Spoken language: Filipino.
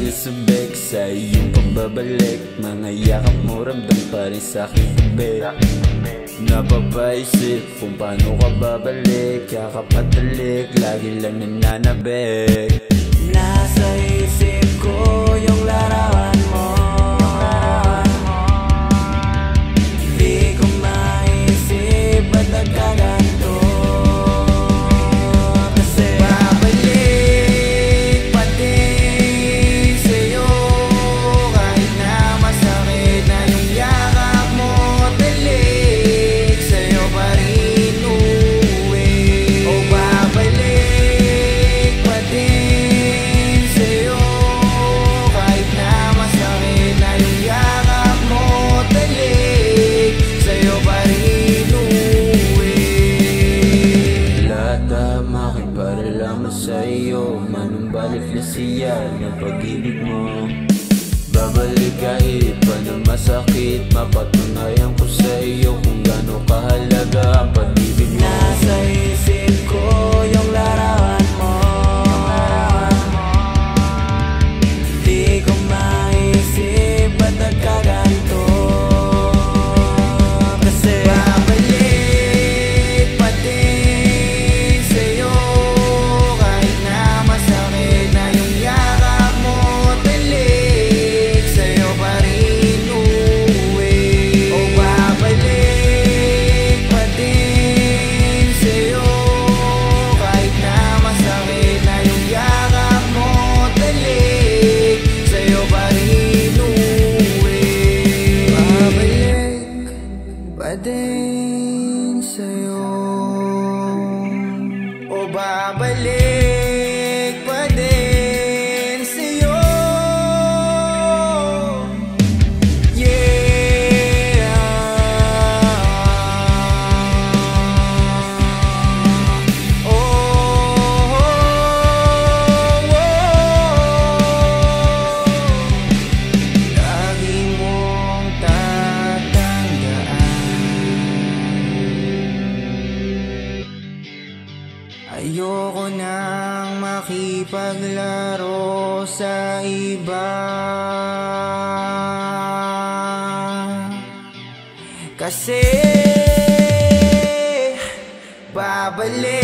Dahil subek sa iyong pambabalik, mga yakap mo ramdam pa rin sa'king tabi. Napapaisip kung paano ka babalik, yakap at talik, lagi lang nananabik. Nasa isip ko yung larawan mo, di ko maisip ba't nagkaganto. Kasi babalik pa din sa'yo, kahit na masakit na yung yakap mo, talik sa'yo pa rin uwi. O babalik pa din sa'yo, kahit na masakit na yung yakap mo, talik sa'yo pa rin uwi. Lahat ang aking paralaman sa'yo, manumbalik na siya ng pag-ibig mo. Babalik kahit pa na masakit, mapatunayan ko sa'yo kung gaano kahalaga ang pag-ibig mo. Nasa isip ko yung larawan mo, di ko maisip ba't nagkaganto. Kasi babalik pa din sa'yo, kahit na masakit na yung yakap mo, talik sa'yo pa rin uwi. O babalik pa din sa'yo, kahit na masakit na yung yakap mo, talik sa'yo pa rin uwi. Babalik pa din sa'yo, o babalik pa din sa'yo. Yeah. Oh, oh, oh. Lagi mong tatandaan, ayoko nang makipaglaro sa iba. Kasi babalik